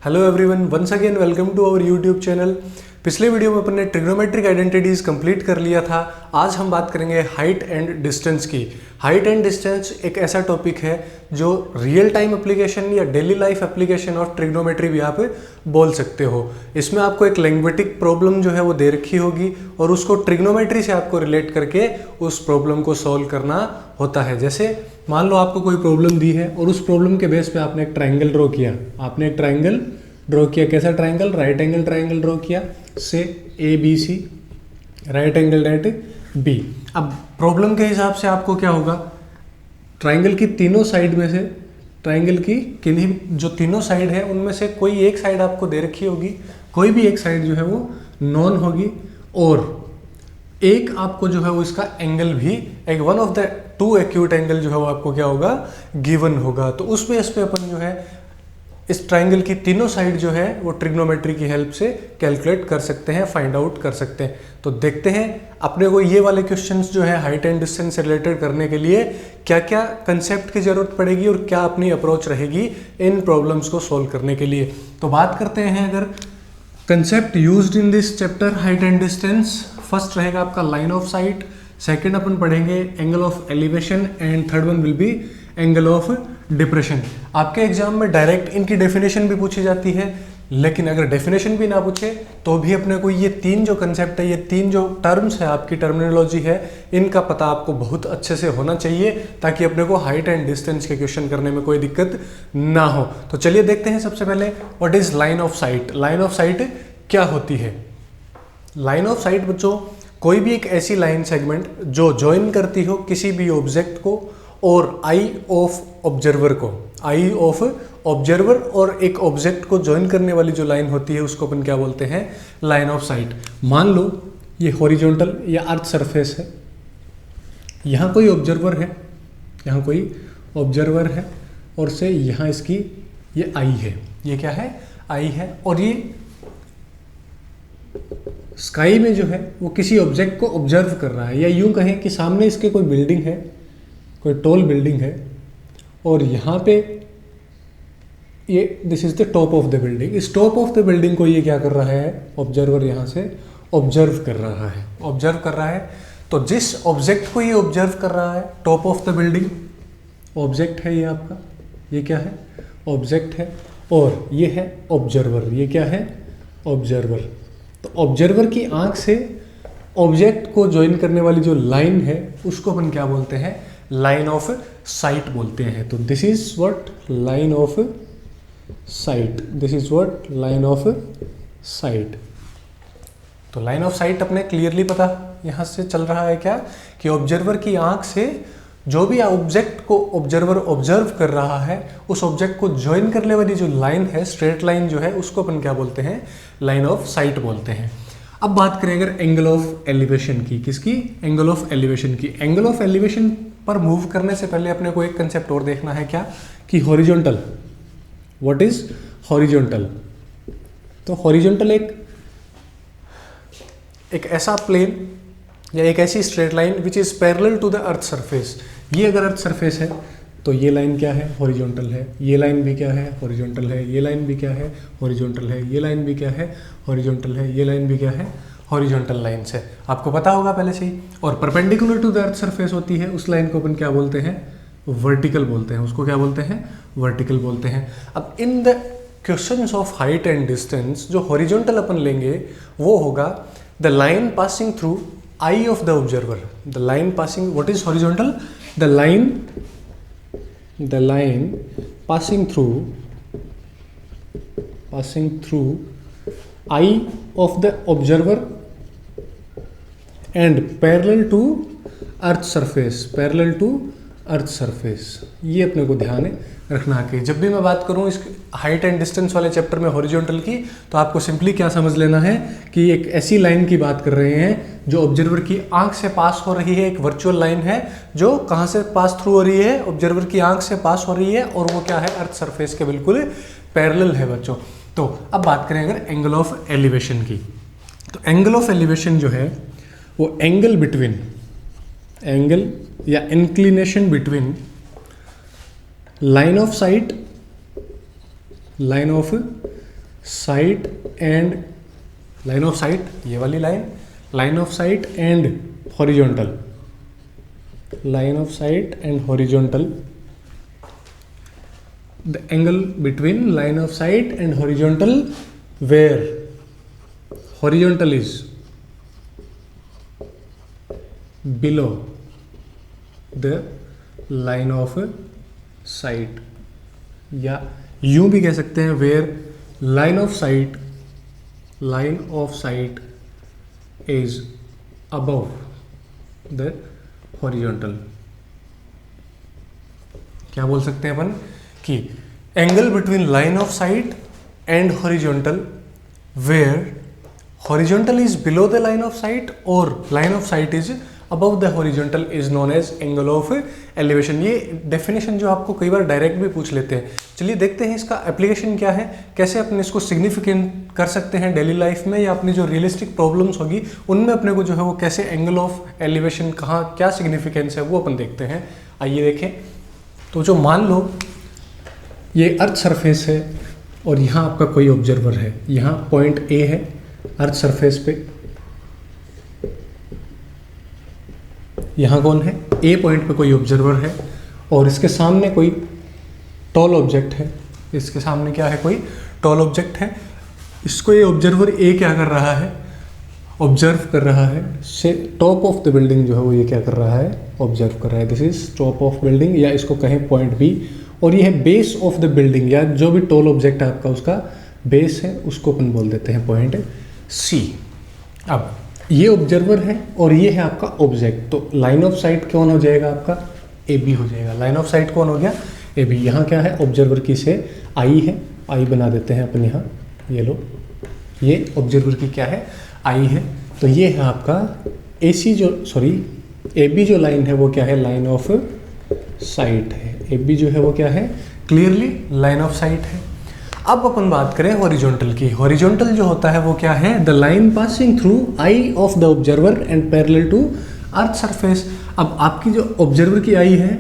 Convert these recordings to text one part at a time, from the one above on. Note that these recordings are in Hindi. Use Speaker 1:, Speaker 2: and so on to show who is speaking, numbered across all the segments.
Speaker 1: Hello everyone, once again welcome to our YouTube channel. पिछले वीडियो में अपन ने ट्रिग्नोमेट्रिक आइडेंटिटीज कंप्लीट कर लिया था। आज हम बात करेंगे हाइट एंड डिस्टेंस की। हाइट एंड डिस्टेंस एक ऐसा टॉपिक है जो रियल टाइम एप्लीकेशन या daily life application of trigonometry भी आप बोल सकते हो। इसमें आपको एक लैंग्वेटिक प्रॉब्लम जो है वो दे रखी होगी और उसको ट्रिग्नोमेट्री से आपको रिलेट करके उस प्रॉब्लम को सॉल्व करना होता है। जैसे मान लो आपको कोई प्रॉब्लम दी है और उस प्रॉब्लम के बेस पे आपने एक ट्राइंगल ड्रॉ किया। आपने एक ट्राइंगल ड्रॉ किया, कैसा triangle? Right angle triangle draw किया से A B C, right angle at B. अब प्रॉब्लम के हिसाब से आपको क्या होगा, ट्राइंगल की तीनों साइड में से, ट्राइंगल की किन्हीं जो तीनों साइड है उनमें से कोई एक साइड आपको दे रखी होगी, कोई भी एक साइड जो है वो नॉन होगी और एक आपको जो है वो इसका एंगल भी, एक one of the two acute angle जो है वो आपको क्या होगा, गिवन होगा। तो उस बेस पे अपन जो है इस ट्राइंगल की तीनों साइड जो है वो ट्रिग्नोमेट्री की हेल्प से कैलकुलेट कर सकते हैं, फाइंड आउट कर सकते हैं। तो देखते हैं अपने को ये वाले क्वेश्चंस जो है हाइट एंड डिस्टेंस से रिलेटेड करने के लिए क्या क्या कंसेप्ट की जरूरत पड़ेगी और क्या अपनी अप्रोच रहेगी इन प्रॉब्लम्स को सॉल्व करने के लिए। तो बात करते हैं अगर concept used in this chapter height and distance. First रहेगा आपका लाइन ऑफ साइट, सेकेंड अपन पढ़ेंगे angle of elevation and third one will be angle of depression. आपके एग्जाम में डायरेक्ट इनकी डेफिनेशन भी पूछी जाती है, लेकिन अगर डेफिनेशन भी ना पूछे तो भी अपने को ये तीन जो कंसेप्ट है, ये तीन जो टर्म्स है, आपकी टर्मिनोलॉजी है, इनका पता आपको बहुत अच्छे से होना चाहिए ताकि अपने को हाइट एंड डिस्टेंस के क्वेश्चन करने में कोई दिक्कत ना हो। तो चलिए देखते हैं सबसे पहले what is line of site. Line of site क्या होती है? लाइन ऑफ साइट बच्चों कोई भी एक ऐसी लाइन सेगमेंट जो ज्वाइन करती हो किसी भी ऑब्जेक्ट को और आई ऑफ ऑब्जर्वर को, आई ऑफ ऑब्जर्वर और एक ऑब्जेक्ट को ज्वाइन करने वाली जो लाइन होती है उसको अपन क्या बोलते हैं, लाइन ऑफ साइट। मान लो ये हॉरिजॉन्टल या अर्थ सरफेस है, यहाँ कोई ऑब्जर्वर है, यहाँ कोई ऑब्जर्वर है और से यहाँ इसकी ये आई है, ये क्या है, आई है। और ये स्काई में जो है वो किसी ऑब्जेक्ट को ऑब्जर्व कर रहा है, या यूं कहें कि सामने इसके कोई बिल्डिंग है, कोई टॉल बिल्डिंग है और यहाँ पे ये this is the top of the building. इस टॉप ऑफ द बिल्डिंग को ये क्या कर रहा है, ऑब्जर्वर यहाँ से ऑब्जर्व कर रहा है, ऑब्जर्व कर रहा है। तो जिस ऑब्जेक्ट को ये ऑब्जर्व कर रहा है, top of the building object है, ये आपका, ये क्या है, ऑब्जेक्ट है और ये है ऑब्जर्वर, ये क्या है, ऑब्जर्वर। तो ऑब्जर्वर की आंख से ऑब्जेक्ट को ज्वाइन करने वाली जो लाइन है उसको अपन क्या बोलते हैं, लाइन ऑफ साइट बोलते हैं। तो this is what line of site, this is what line of site. तो लाइन ऑफ साइट अपने क्लियरली पता यहां से चल रहा है क्या, कि ऑब्जर्वर की आंख से जो भी ऑब्जेक्ट को ऑब्जर्वर ऑब्जर्व कर रहा है उस ऑब्जेक्ट को ज्वाइन करने वाली जो लाइन है, स्ट्रेट लाइन जो है, उसको अपन क्या बोलते हैं, लाइन ऑफ साइट बोलते हैं। अब बात करें अगर एंगल ऑफ एलिवेशन की, किसकी, एंगल ऑफ एलिवेशन की। एंगल ऑफ एलिवेशन पर मूव करने से पहले अपने को एक कंसेप्ट और देखना है क्या, कि हॉरिजॉन्टल, व्हाट इज हॉरिजॉन्टल। तो हॉरिजॉन्टल एक ऐसा प्लेन या एक ऐसी straight line which is parallel to the earth surface. ये अगर अर्थ सरफेस है तो ये लाइन क्या है, हॉरिजॉन्टल है, ये लाइन भी क्या है, हॉरिजॉन्टल है, ये लाइन भी क्या है, हॉरिजॉन्टल है, ये लाइन भी क्या है, हॉरिजॉन्टल है, ये लाइन भी क्या है, हॉरिजॉन्टल लाइन से आपको पता होगा पहले से ही। और perpendicular to the earth surface होती है उस लाइन को अपन क्या बोलते हैं, वर्टिकल बोलते हैं, उसको क्या बोलते हैं, वर्टिकल बोलते हैं। अब in the questions of height and distance जो हॉरिजॉन्टल अपन लेंगे वो होगा the line passing through eye of the observer. The line passing, what is horizontal, the line passing through eye of the observer and parallel to earth surface, parallel to earth surface. ये अपने को ध्यान रखना है कि जब भी मैं बात करूं इस हाइट एंड डिस्टेंस वाले चैप्टर में हॉरिजॉन्टल की, तो आपको सिंपली क्या समझ लेना है कि एक ऐसी लाइन की बात कर रहे हैं जो ऑब्जर्वर की आंख से पास हो रही है, एक वर्चुअल लाइन है जो कहाँ से पास थ्रू हो रही है, ऑब्जर्वर की आंख से पास हो रही है और वो क्या है, अर्थ सरफेस के बिल्कुल पैरेलल है बच्चों। तो अब बात करें अगर एंगल ऑफ एलिवेशन की, तो एंगल ऑफ एलिवेशन जो है वो एंगल बिटवीन, एंगल या inclination between line of site, line of sight and line of site, ये वाली line of sight and horizontal, line of sight and horizontal, the angle between line of sight and horizontal where horizontal is below the line of sight, या यूं भी कह सकते हैं where line of sight is above the horizontal. क्या बोल सकते हैं अपन कि angle between line of sight and horizontal where horizontal is below the line of sight और line of sight is above the horizontal is known as angle of elevation. ये डेफिनेशन जो आपको कई बार डायरेक्ट भी पूछ लेते हैं। चलिए देखते हैं इसका एप्लीकेशन क्या है, कैसे अपने इसको सिग्निफिकेंट कर सकते हैं डेली लाइफ में, या अपनी जो रियलिस्टिक प्रॉब्लम्स होगी उनमें अपने को जो है वो कैसे एंगल ऑफ एलिवेशन कहाँ क्या सिग्निफिकेंस है वो अपन देखते हैं। आइए देखें। तो जो मान लो ये अर्थ सरफेस है और यहाँ आपका कोई ऑब्जर्वर है, यहाँ पॉइंट ए है अर्थ सरफेस पे, यहाँ कौन है, ए पॉइंट पे कोई ऑब्जर्वर है और इसके सामने कोई टॉल ऑब्जेक्ट है, इसके सामने क्या है, कोई टॉल ऑब्जेक्ट है। इसको ये ऑब्जर्वर ए क्या कर रहा है, ऑब्जर्व कर रहा है, से टॉप ऑफ द बिल्डिंग जो है वो ये क्या कर रहा है, ऑब्जर्व कर रहा है। This is top of building, या इसको कहें पॉइंट बी, और ये है बेस ऑफ द बिल्डिंग, या जो भी टॉल ऑब्जेक्ट है आपका उसका बेस है, उसको अपन बोल देते हैं पॉइंट सी। अब ये ऑब्जर्वर है और ये है आपका ऑब्जेक्ट, तो लाइन ऑफ साइट कौन हो जाएगा आपका, ए बी हो जाएगा। लाइन ऑफ साइट कौन हो गया, ए बी। यहाँ क्या है, ऑब्जर्वर की से आई है, आई बना देते हैं अपन यहाँ, ये लो, ये ऑब्जर्वर की क्या है, आई है। तो ये है आपका ए सी जो ए बी जो लाइन है वो क्या है, लाइन ऑफ साइट है। ए बी जो है वो क्या है, क्लियरली लाइन ऑफ साइट है। अब अपन बात करें हॉरिजॉन्टल की। हॉरिजॉन्टल जो होता है वो क्या है, the line passing through eye of the observer and parallel to earth surface. अब आपकी जो ऑब्जर्वर की आई है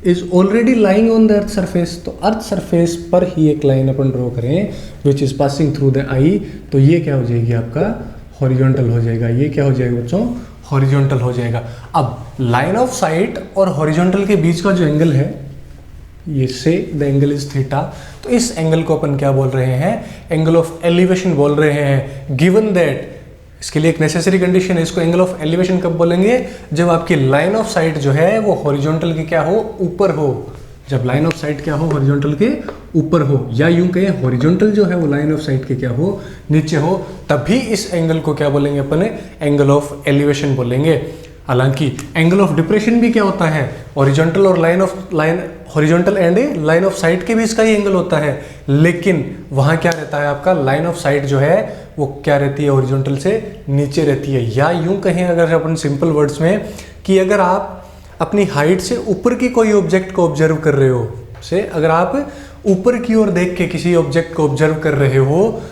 Speaker 1: is already lying on the earth surface, तो अर्थ सरफेस पर ही एक लाइन अपन ड्रॉ करें which is passing through the eye, तो ये क्या हो जाएगी आपका, हॉरिजॉन्टल हो जाएगा। ये क्या हो जाएगा बच्चों, हॉरिजॉन्टल हो जाएगा। अब लाइन ऑफ साइट और हॉरिजॉन्टल के बीच का जो एंगल है, ये से द एंगल इज थीटा, तो इस एंगल को अपन क्या बोल रहे हैं, एंगल ऑफ एलिवेशन बोल रहे हैं। गिवन दैट, इसके लिए एक नेसेसरी कंडीशन है, इसको एंगल ऑफ एलिवेशन कब बोलेंगे, जब आपकी लाइन ऑफ साइट जो है वो हॉरिजॉन्टल के क्या हो, ऊपर हो। जब लाइन ऑफ साइट क्या हो, हॉरिजॉन्टल के ऊपर हो, या यूं कहें हॉरिजॉन्टल जो है वो लाइन ऑफ साइट के क्या हो, नीचे हो, तभी इस एंगल को क्या बोलेंगे अपन, एंगल ऑफ एलिवेशन बोलेंगे। हालांकि एंगल ऑफ डिप्रेशन भी क्या होता है, हॉरिजॉन्टल और horizontal and line of site के बीच का ही एंगल होता है, लेकिन वहां क्या रहता है आपका, लाइन ऑफ साइट जो है वो क्या रहती है, हॉरिजॉन्टल से नीचे रहती है। या यूं कहें अगर अपन सिंपल वर्ड्स में, कि अगर आप अपनी हाइट से ऊपर की कोई ऑब्जेक्ट को ऑब्जर्व कर रहे हो, से अगर आप ऊपर की ओर देख के किसी ऑब्जेक्ट को ऑब्जर्व कर रहे हो,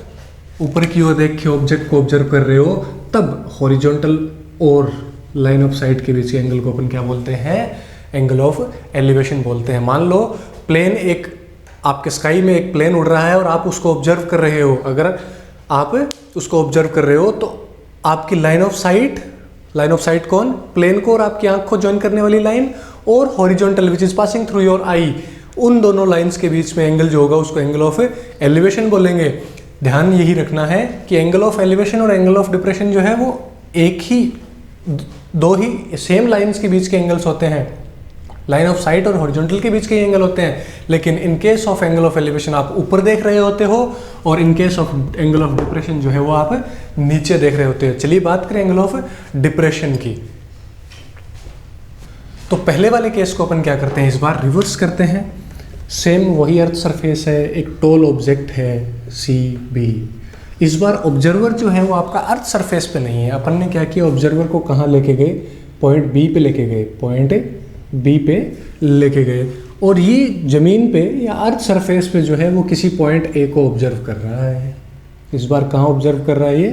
Speaker 1: ऊपर की ओर देख के ऑब्जेक्ट को ऑब्जर्व कर रहे हो, तब हॉरिजॉन्टल और लाइन ऑफ साइट के बीच के एंगल को अपन क्या बोलते हैं, एंगल ऑफ एलिवेशन बोलते हैं। मान लो प्लेन, एक आपके स्काई में एक प्लेन उड़ रहा है और आप उसको ऑब्जर्व कर रहे हो, अगर आप उसको ऑब्जर्व कर रहे हो तो आपकी लाइन ऑफ साइट कौन, प्लेन को और आपकी आंख को ज्वाइन करने वाली लाइन, और horizontal which is passing through your eye, उन दोनों लाइंस के बीच में एंगल जो होगा उसको एंगल ऑफ एलिवेशन बोलेंगे। ध्यान यही रखना है कि एंगल ऑफ एलिवेशन और एंगल ऑफ डिप्रेशन जो है वो एक ही, दो ही सेम लाइंस के बीच के एंगल्स होते हैं, लाइन ऑफ साइट और हॉरिजॉन्टल के बीच के एंगल होते हैं। लेकिन in case of angle of elevation आप ऊपर देख रहे होते हो, और in case of angle of depression जो है वो आप नीचे देख रहे होते हो। चलिए बात करें एंगल ऑफ डिप्रेशन की। तो पहले वाले केस को अपन क्या करते हैं, इस बार रिवर्स करते हैं। सेम वही अर्थ सरफेस है, एक टॉल ऑब्जेक्ट है सी बी। इस बार ऑब्जर्वर जो है वो आपका अर्थ सरफेस पे नहीं है, अपन ने क्या किया, ऑब्जर्वर को कहाँ लेके गए, पॉइंट बी पे लेके गए, पॉइंट बी पे लेके गए, और ये जमीन पे या अर्थ सरफेस पे जो है वो किसी पॉइंट ए को ऑब्जर्व कर रहा है। इस बार कहाँ ऑब्जर्व कर रहा है, ये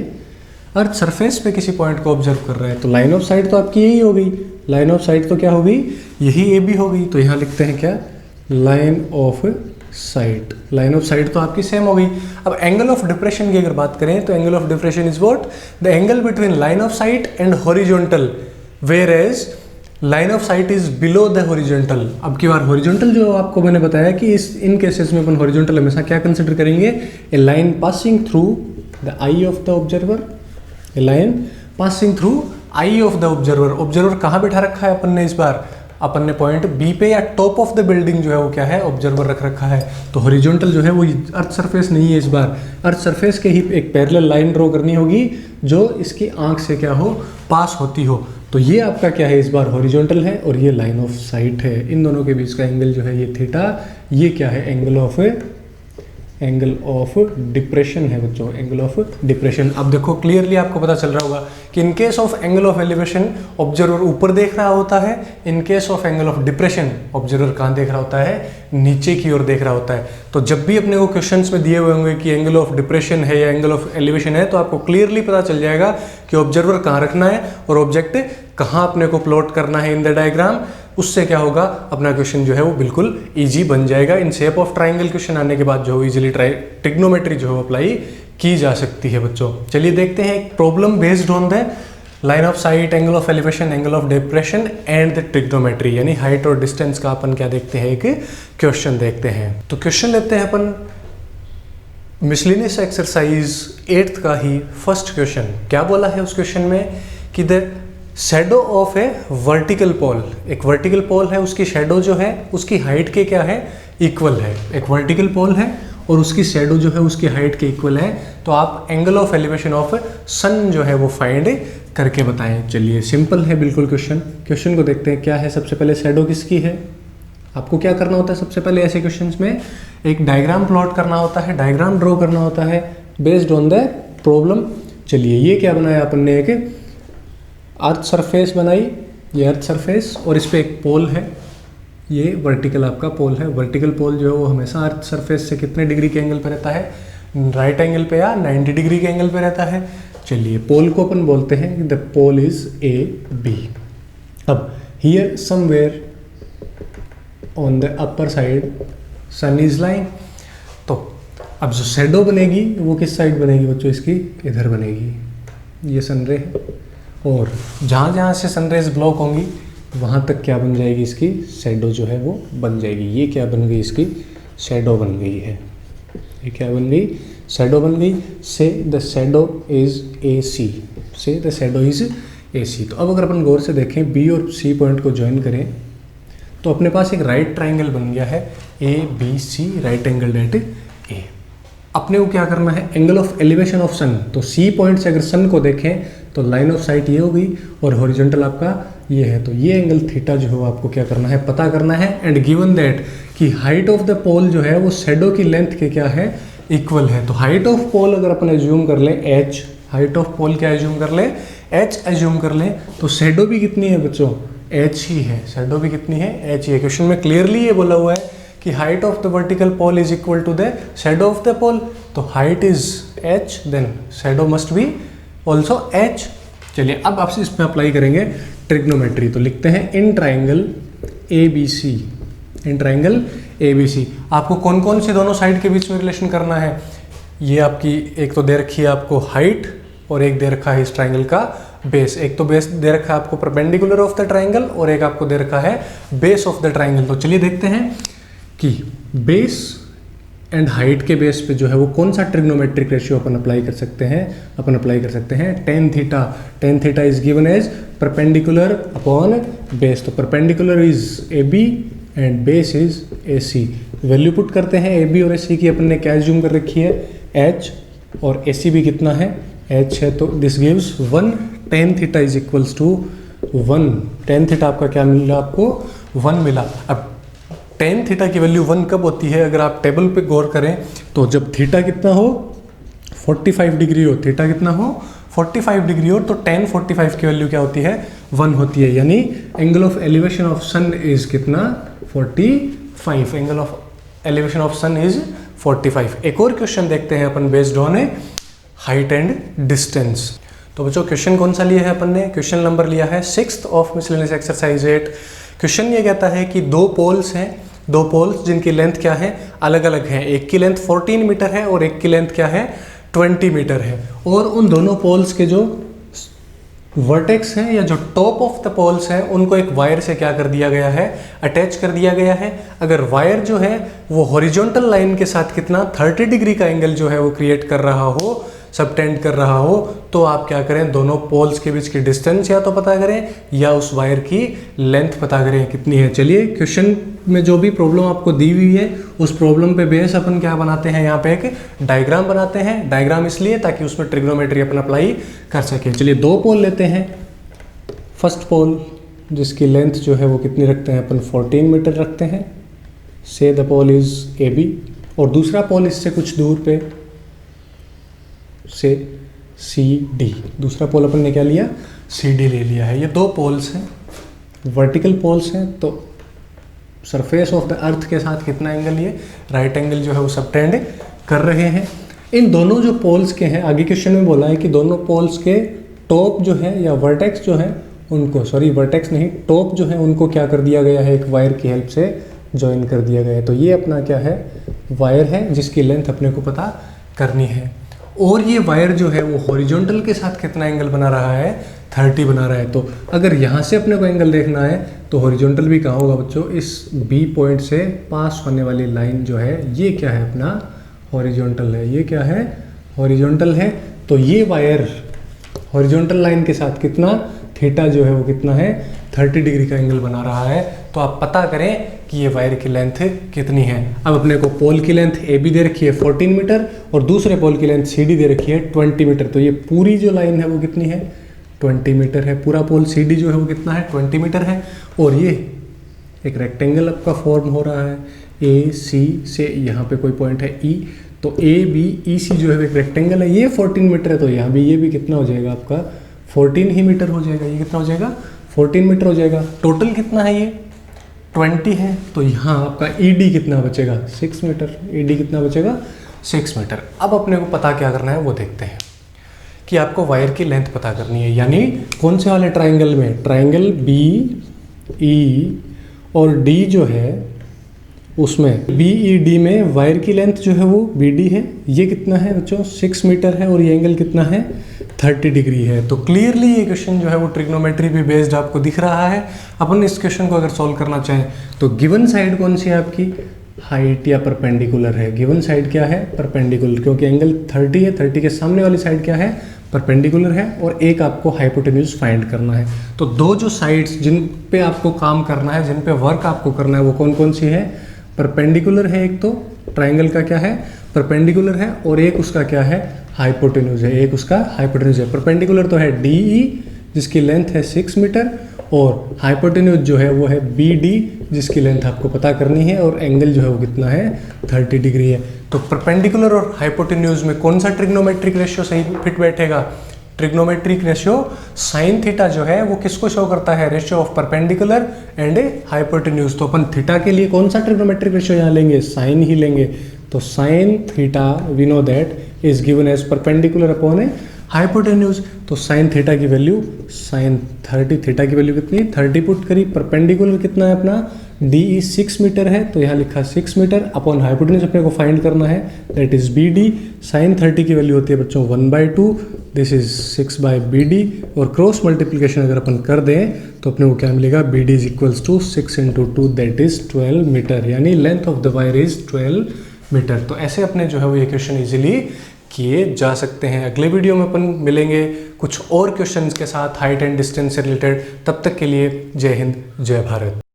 Speaker 1: अर्थ सरफेस पे किसी पॉइंट को ऑब्जर्व कर रहा है। तो लाइन ऑफ साइट तो आपकी यही हो गई, लाइन ऑफ साइट तो क्या हो गई, यही ए बी हो गई। तो यहाँ लिखते हैं क्या, line of site, line of site तो आपकी सेम हो गई। अब एंगल ऑफ डिप्रेशन की अगर बात करें तो angle of depression is what, the angle between line of sight and horizontal, whereas line of sight is below the horizontal. अब की बार हॉरिजॉन्टल जो आपको मैंने बताया कि इन केसेस में अपन हॉरिजॉन्टल हमेशा क्या कंसिडर करेंगे, a line passing through the eye of the observer, a line passing through eye of the observer. Observer कहाँ बैठा रखा है अपन ने, इस बार अपन ने पॉइंट बी पे या टॉप ऑफ द बिल्डिंग जो है वो क्या है, ऑब्जर्वर रख रखा है। तो हॉरिजॉन्टल जो है वो अर्थ सरफेस नहीं है, इस बार अर्थ सरफेस के ही एक पैरेलल लाइन ड्रॉ करनी होगी जो इसकी आंख से क्या हो, पास होती हो। तो ये आपका क्या है, इस बार हॉरिजॉन्टल है और ये लाइन ऑफ साइट है। इन दोनों के बीच का एंगल जो है ये थीटा, ये क्या है, एंगल ऑफ डिप्रेशन है बच्चों, एंगल ऑफ डिप्रेशन। अब देखो क्लियरली आपको पता चल रहा होगा कि in case of angle of elevation observer ऊपर देख रहा होता है, in case of angle of depression observer कहाँ देख रहा होता है, नीचे की ओर देख रहा होता है। तो जब भी अपने को क्वेश्चंस में दिए हुए होंगे कि एंगल ऑफ डिप्रेशन है या एंगल ऑफ एलिवेशन है, तो आपको क्लियरली पता चल जाएगा कि ऑब्जर्वर कहाँ रखना है और ऑब्जेक्ट कहाँ अपने को प्लॉट करना है इन द डायग्राम। उससे क्या होगा, अपना क्वेश्चन जो है वो बिल्कुल इजी बन जाएगा। In shape of triangle question आने के बाद जो है इजीली ट्रिग्नोमेट्री जो है अप्लाई की जा सकती है बच्चों। चलिए देखते हैं एक problem based on the line of site, angle of elevation, angle of depression and the trigonometry, यानी हाइट और डिस्टेंस का अपन क्या देखते हैं, एक क्वेश्चन देखते हैं। तो क्वेश्चन लेते हैं अपन मिसलेनियस एक्सरसाइज 8th का ही फर्स्ट क्वेश्चन। क्या बोला है उस क्वेश्चन में कि the shadow of a vertical pole, एक वर्टिकल पोल है, उसकी शेडो जो है उसकी हाइट के क्या है, इक्वल है। एक वर्टिकल पोल है और उसकी शेडो जो है उसकी हाइट के इक्वल है। तो आप एंगल ऑफ एलिवेशन ऑफ सन जो है वो फाइंड करके बताएं। चलिए सिंपल है बिल्कुल क्वेश्चन को देखते हैं क्या है। सबसे पहले शेडो किसकी है, आपको क्या करना होता है, सबसे पहले ऐसे क्वेश्चंस में एक डायग्राम प्लॉट करना होता है, डायग्राम ड्रॉ करना होता है बेस्ड ऑन द प्रॉब्लम। चलिए ये क्या बनाया अपन ने, एक अर्थ सरफेस बनाई, ये अर्थ सरफेस और इस पे एक पोल है, ये वर्टिकल आपका पोल है। वर्टिकल पोल जो है वो हमेशा अर्थ सरफेस से कितने डिग्री के एंगल पे रहता है, राइट एंगल पे या 90 डिग्री के एंगल पे रहता है। चलिए पोल को अपन बोलते हैं the pole is A B. अब here somewhere on the upper side sun is lying. तो अब जो शेडो बनेगी वो किस साइड बनेगी बच्चों, इसकी इधर बनेगी, ये सनरे है और जहाँ जहाँ से सनरेज ब्लॉक होंगी वहाँ तक क्या बन जाएगी, इसकी शेडो जो है वो बन जाएगी। ये क्या बन गई, इसकी शेडो बन गई है। ये क्या बन गई, शेडो बन गई। से द शेडो इज ए सी, से द शेडो इज ए सी। तो अब अगर अपन गौर से देखें बी और सी पॉइंट को ज्वाइन करें तो अपने पास एक राइट ट्राइंगल बन गया है A B C, right angle at A. अपने को क्या करना है, angle of elevation of sun. तो सी पॉइंट से अगर सन को देखें तो लाइन ऑफ साइट ये हो गई और हॉरिजॉन्टल आपका ये है। तो ये एंगल थीटा जो है आपको क्या करना है, पता करना है। एंड गिवन दैट कि हाइट ऑफ द पोल जो है वो शेडो की लेंथ के क्या है, इक्वल है। तो हाइट ऑफ पोल अगर अपन एज्यूम कर लें एच, हाइट ऑफ पोल क्या एज्यूम कर लें, एच एज्यूम कर लें, तो शेडो भी कितनी है बच्चों, एच ही है। शेडो भी कितनी है, एच ही है। क्वेश्चन में क्लियरली ये बोला हुआ है कि height of the vertical pole is equal to the shadow of the pole. तो height is H, then shadow must be also H. चलिए अब आपसे इसमें अप्लाई करेंगे ट्रिग्नोमेट्री। तो लिखते हैं in triangle A B C, in triangle A B C आपको कौन कौन से दोनों साइड के बीच में रिलेशन करना है। ये आपकी एक तो दे रखी है आपको हाइट और एक दे रखा है इस ट्राइंगल का बेस। एक तो बेस दे रखा है आपको परपेंडिकुलर ऑफ द ट्राइंगल और एक आपको दे रखा है बेस ऑफ द ट्राइंगल। तो चलिए देखते हैं कि बेस एंड हाइट के बेस पे जो है वो कौन सा ट्रिग्नोमेट्रिक रेशियो अपन अप्लाई कर सकते हैं। अपन अप्लाई कर सकते हैं tan theta. Tan theta is given as perpendicular upon base. तो perpendicular is A B and base is A C. Value put करते हैं ए बी और ए सी की। अपन ने क्या एज्यूम कर रखी है, एच, और ए सी भी कितना है, एच है। तो this gives 1 tan theta is equals to 1। Tan theta आपका क्या मिला, आपको 1 मिला। अब टेन थीटा की वैल्यू 1 कब होती है, अगर आप टेबल पे गौर करें तो जब थीटा कितना हो, 45 डिग्री हो, थीटा कितना हो 45 डिग्री हो, तो टेन 45 की वैल्यू क्या होती है, 1 होती है। यानी angle of elevation of sun is कितना, 45। Angle of elevation of sun is 45। एक और क्वेश्चन देखते हैं अपन based on height and distance. तो बच्चों क्वेश्चन कौन सा लिया है अपन ने, क्वेश्चन नंबर लिया है 6th of miscellaneous exercise 8। Question ये कहता है कि दो पोल्स हैं दो पोल्स जिनकी लेंथ क्या है, अलग अलग है। एक की लेंथ 14 मीटर है और एक की लेंथ क्या है, 20 मीटर है। और उन दोनों पोल्स के जो वर्टेक्स हैं या जो टॉप ऑफ द पोल्स हैं उनको एक वायर से क्या कर दिया गया है, अटैच कर दिया गया है। अगर वायर जो है वो हॉरिजॉन्टल लाइन के साथ कितना 30 डिग्री का एंगल जो है वो क्रिएट कर रहा हो, सबटेंड कर रहा हो, तो आप क्या करें, दोनों पोल्स के बीच की डिस्टेंस या तो पता करें या उस वायर की लेंथ पता करें कितनी है। चलिए क्वेश्चन में जो भी प्रॉब्लम आपको दी हुई है उस प्रॉब्लम पे बेस अपन क्या बनाते हैं, यहाँ पे एक डायग्राम बनाते हैं। डायग्राम इसलिए ताकि उसमें ट्रिग्नोमेट्री अपन अप्लाई कर सके। चलिए दो पोल लेते हैं। फर्स्ट पोल जिसकी लेंथ जो है वो कितनी रखते हैं अपन, 14 मीटर रखते हैं। से द पोल इज AB। और दूसरा पोल इससे कुछ दूर पे से CD। दूसरा पोल अपन ने क्या लिया, CD ले लिया है। ये दो पोल्स हैं, वर्टिकल पोल्स हैं, तो सरफेस ऑफ द अर्थ के साथ कितना एंगल, ये राइट एंगल जो है वो सबटेंड कर रहे हैं। इन दोनों जो पोल्स के हैं, आगे क्वेश्चन में बोला है कि दोनों पोल्स के टॉप जो है या वर्टेक्स जो है उनको, सॉरी वर्टेक्स नहीं, टॉप जो है उनको क्या कर दिया गया है, एक वायर की हेल्प से ज्वाइन कर दिया गया है। तो ये अपना क्या है, वायर है जिसकी लेंथ अपने को पता करनी है। और ये वायर जो है वो हॉरिजॉन्टल के साथ कितना एंगल बना रहा है, 30 बना रहा है। तो अगर यहाँ से अपने को एंगल देखना है तो हॉरिजॉन्टल भी कहाँ होगा बच्चों, इस B पॉइंट से पास होने वाली लाइन जो है ये क्या है, अपना हॉरिजॉन्टल है। ये क्या है, हॉरिजॉन्टल है। तो ये वायर हॉरिजॉन्टल लाइन के साथ कितना, थीटा जो है वो कितना है, 30 डिग्री का एंगल बना रहा है। तो आप पता करें कि ये वायर की लेंथ कितनी है। अब अपने को पोल की लेंथ AB दे रखी है 14 मीटर और दूसरे पोल की लेंथ CD दे रखी है 20 मीटर। तो ये पूरी जो लाइन है वो कितनी है, 20 मीटर है। पूरा पोल CD जो है वो कितना है, 20 मीटर है। और ये एक रेक्टेंगल आपका फॉर्म हो रहा है, AC से यहाँ पे कोई पॉइंट है E, तो ABEC जो है एक रेक्टेंगल है, ये 14 मीटर है। तो यहाँ भी ये भी कितना हो जाएगा आपका, 14 ही मीटर हो जाएगा। ये कितना हो जाएगा, 14 मीटर हो जाएगा। टोटल कितना है, ये 20 है। तो यहाँ आपका ED कितना बचेगा, 6 मीटर। ED कितना बचेगा, 6 मीटर। अब अपने को पता क्या करना है वो देखते हैं कि आपको वायर की लेंथ पता करनी है। यानी कौन से वाले ट्राइंगल में, ट्राइंगल BE और D जो है उसमें BED में वायर की लेंथ जो है वो BD है। ये कितना है बच्चों, 6 मीटर है और ये एंगल कितना है, 30 डिग्री है। तो क्लियरली ये क्वेश्चन जो है वो ट्रिग्नोमेट्री पे बेस्ड आपको दिख रहा है। अपन इस क्वेश्चन को अगर सॉल्व करना चाहें तो गिवन साइड कौन सी है आपकी, हाइट या परपेंडिकुलर है। गिवन साइड क्या है, परपेंडिकुलर, क्योंकि एंगल 30 है। 30 के सामने वाली साइड क्या है, परपेंडिकुलर है। और एक आपको हाइपोटेन्यूज फाइंड करना है। तो दो जो साइड्स जिन पे आपको काम करना है, जिन पे वर्क आपको करना है, वो कौन कौन सी है, परपेंडिकुलर है। एक तो ट्राइंगल का क्या है, परपेंडिकुलर है, और एक उसका क्या है, हाइपोटेन्यूज है। एक उसका हाइपोटेन्यूज है। परपेंडिकुलर तो है DE जिसकी लेंथ है 6 मीटर, और हाइपोटेन्यूज जो है वो है BD जिसकी लेंथ आपको पता करनी है, और एंगल जो है वो कितना है, 30 डिग्री है। तो परपेंडिकुलर और हाइपोटेन्यूज में कौन सा ट्रिग्नोमेट्रिक रेशियो सही फिट बैठेगा, ट्रिग्नोमेट्रिक रेशियो साइन थीटा जो है वो किसको शो करता है, ratio of perpendicular and hypotenuse. तो अपन थीटा के लिए कौन सा ट्रिग्नोमेट्रिक रेशियो यहाँ लेंगे, साइन ही लेंगे। तो sine theta we know that is given as perpendicular upon a hypotenuse. तो साइन थीटा की वैल्यू, साइन 30, थीटा की वैल्यू कितनी, 30 पुट करी। परपेंडिकुलर कितना है अपना, DE 6 मीटर है, तो यहाँ लिखा 6 मीटर अपॉन हाइपोटेन्यूज अपने को फाइंड करना है, दैट इज BD। साइन 30 की वैल्यू होती है बच्चों 1/2, दिस इज 6/BD। और क्रॉस मल्टीप्लिकेशन अगर अपन कर दें तो अपने को क्या मिलेगा, BD is equals to 6 × 2 that is 12 meter. यानी length of the wire is 12 meter. तो ऐसे अपने जो है वो ये क्वेश्चन इजीली किए जा सकते हैं। अगले वीडियो में अपन मिलेंगे कुछ और क्वेश्चंस के साथ हाइट एंड डिस्टेंस से रिलेटेड। तब तक के लिए जय हिंद, जय भारत।